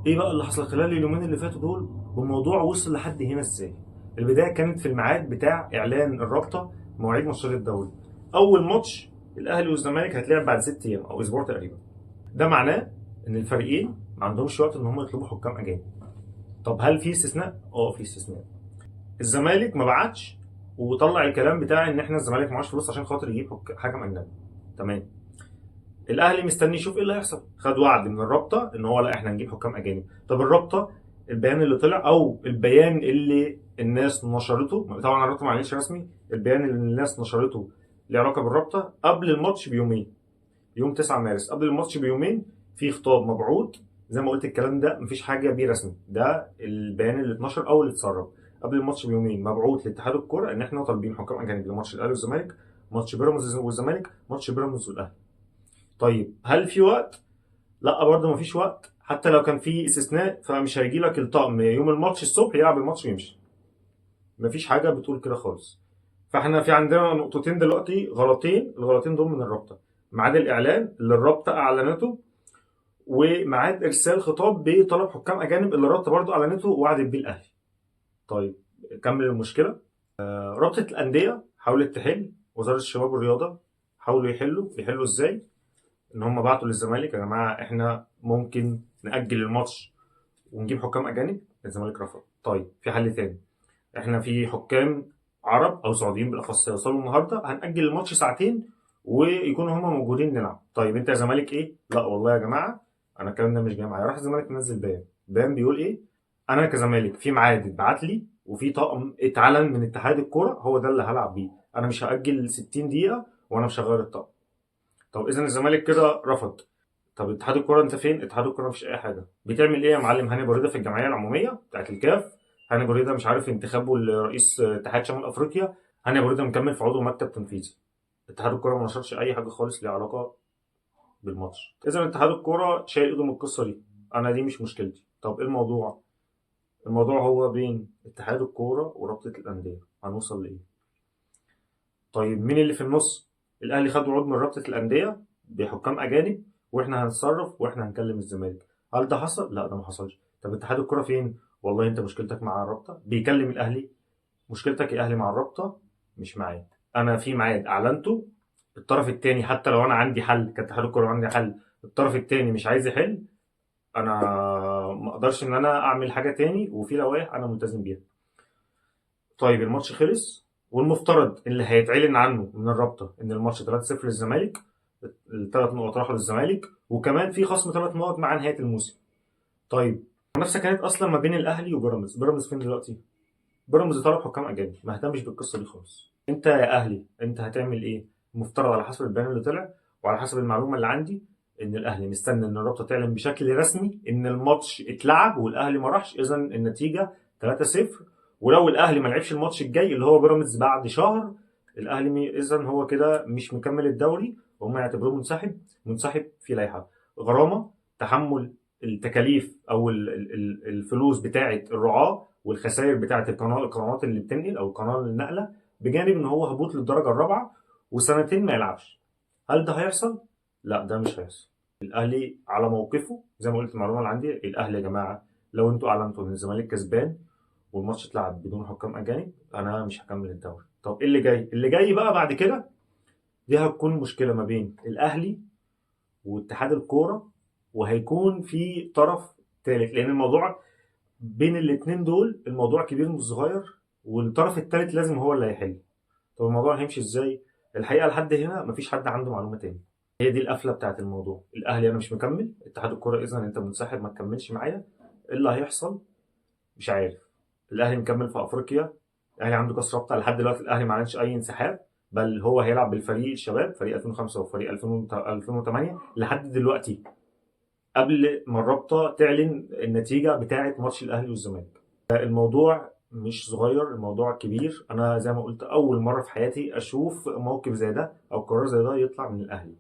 ايه بقى اللي حصل خلال اليومين اللي فاتوا دول، والموضوع وصل لحد هنا ازاي؟ البدايه كانت في الميعاد بتاع اعلان الرابطه مواعيد ماتشات الدوري. اول ماتش الاهلي والزمالك هيتلعب بعد 6 ايام او اسبوع تقريبا. ده معناه ان الفريقين ما عندهمش وقت ان هم يطلبوا حكام اجانب. طب هل في استثناء؟ في استثناء. الزمالك ما بعتش وطلع الكلام بتاع ان احنا الزمالك معاش فلوس عشان خاطر يجيب حكم اجنبي. تمام. الاهلي مستني يشوف ايه اللي هيحصل، خد وعد من الرابطه ان هو لا احنا هنجيب حكام اجانب. طب الرابطه، البيان اللي طلع او البيان اللي الناس نشرته، طبعا الرابطه ما اعلنش رسمي، البيان اللي الناس نشرته له علاقه بالرابطه قبل الماتش بيومين، يوم 9 مارس قبل الماتش بيومين، في خطاب مبعوث. زي ما قلت الكلام ده مفيش حاجه بيه رسمي، ده البيان اللي اتنشر او اللي اتسرب قبل الماتش بيومين، مبعوث لاتحاد الكوره ان احنا طالبين حكام اجانب لماتش الاهلي والزمالك، ماتش بيراميدز والزمالك، ماتش بيراميدز والاهلي. طيب هل في وقت؟ لا برضه مفيش وقت، حتى لو كان في استثناء فمش هيجي لك الطقم يوم الماتش الصبح يلعب الماتش ويمشي. مفيش حاجه بتقول كده خالص. فاحنا في عندنا نقطتين دلوقتي غلطين، الغلطين دول من الرابطه: ميعاد الاعلان اللي الرابطه اعلنته، وميعاد ارسال خطاب بطلب حكام اجانب اللي الرابطه برضه اعلنته ووعدت بيه الاهلي. طيب كمل المشكله. رابطه الانديه حاولت تحل، وزاره الشباب والرياضه حاولوا يحلوا ازاي؟ ان هم بعتوا للزمالك: يا جماعه احنا ممكن ناجل الماتش ونجيب حكام اجانب. الزمالك رفض. طيب في حل تاني: احنا في حكام عرب او سعوديين بالاخص هيوصلوا النهارده، هنأجل الماتش ساعتين ويكونوا هم موجودين نلعب. طيب انت يا زمالك ايه؟ لا والله يا جماعه انا الكلام ده مش جاي معايا. راح الزمالك منزل بيان بيقول ايه: انا كزمالك في ميعاد اتبعت لي وفي طقم اتعلن من اتحاد الكوره هو ده اللي هلعب بيه، انا مش هأجل 60 دقيقه وانا مش هغير الطقم. طب اذا الزمالك كده رفض. طب اتحاد الكوره انت فين؟ اتحاد الكوره مفيش اي حاجه. بتعمل ايه يا معلم؟ هاني بريده في الجمعيه العموميه بتاعت الكاف، هاني بريده مش عارف انتخابه لرئيس اتحاد شمال افريقيا، هاني بريده مكمل في عضو مكتب تنفيذي. اتحاد الكوره ما نشرش اي حاجه خالص ليها علاقه بالماتش. اذا اتحاد الكوره شايل ايده من القصه دي، انا دي مش مشكلتي. طب ايه الموضوع؟ الموضوع هو بين اتحاد الكوره ورابطه الانديه، هنوصل لايه؟ طيب مين اللي في النص؟ الاهلي خد وعود من رابطه الانديه بحكام اجانب، واحنا هنتصرف واحنا هنكلم الزمالك. هل ده حصل؟ لا ده ما حصلش. طب اتحاد الكره فين؟ والله انت مشكلتك مع الرابطه، بيكلم الاهلي. مشكلتك يا اهلي مع الرابطه مش معايا. انا في ميعاد اعلنته، الطرف الثاني حتى لو انا عندي حل كاتحاد الكره عندي حل، الطرف الثاني مش عايز يحل، انا ما اقدرش ان انا اعمل حاجه تاني، وفي لوائح انا ملتزم بيها. طيب الماتش خلص، والمفترض اللي هيتعلن عنه من الرابطه ان الماتش 3-0 للزمالك، الثلاث نقط راحوا للزمالك، وكمان في خصم 3 نقط مع نهايه الموسم. طيب المنافسه كانت اصلا ما بين الاهلي وبيراميدز، بيراميدز فين دلوقتي؟ بيراميدز طلب حكام اجانب، ما اهتمش بالقصه دي خالص. انت يا اهلي انت هتعمل ايه؟ المفترض على حسب البيان اللي طلع وعلى حسب المعلومه اللي عندي ان الاهلي مستني ان الرابطه تعلن بشكل رسمي ان الماتش اتلعب والاهلي ما راحش، اذا النتيجه 3-0. ولو الاهلي ما لعبش الماتش الجاي اللي هو بيراميدز بعد شهر، الاهلي اذا هو كده مش مكمل الدوري، وهم يعتبروه منسحب في لائحه غرامه، تحمل التكاليف او الفلوس بتاعه الرعاه والخسائر بتاعه القنوات اللي بتنقل او قناه النقله، بجانب ان هو هبوط للدرجه الرابعه وسنتين ما يلعبش. هل ده هيحصل؟ لا ده مش هيحصل. الاهلي على موقفه، زي ما قلت المعلومه اللي عندي، الاهلي يا جماعه لو انتوا اعلنتوا ان الزمالك كسبان والماتش اتلعب بدون حكام اجانب انا مش هكمل الدوري. طب ايه اللي جاي؟ اللي جاي بقى بعد كده دي هتكون مشكله ما بين الاهلي واتحاد الكوره، وهيكون في طرف ثالث، لان الموضوع بين الاتنين دول الموضوع كبير مش صغير، والطرف الثالث لازم هو اللي هيحل. طب الموضوع هيمشي ازاي؟ الحقيقه لحد هنا مفيش حد عنده معلومه تاني. هي دي القفله بتاعت الموضوع: الاهلي انا مش مكمل، اتحاد الكوره اذا انت منسحب ما تكملش معايا. ايه اللي هيحصل؟ مش عارف. الاهلي مكمل في افريقيا، الاهلي عنده كاس رابطه، لحد دلوقتي الاهلي ما عملش اي انسحاب، بل هو هيلعب بالفريق الشباب، فريق 2005 وفريق 2008 لحد دلوقتي، قبل ما الرابطه تعلن النتيجه بتاعه ماتش الاهلي والزمالك. الموضوع مش صغير، الموضوع كبير. انا زي ما قلت اول مره في حياتي اشوف موقف زي ده او قرار زي ده يطلع من الاهلي.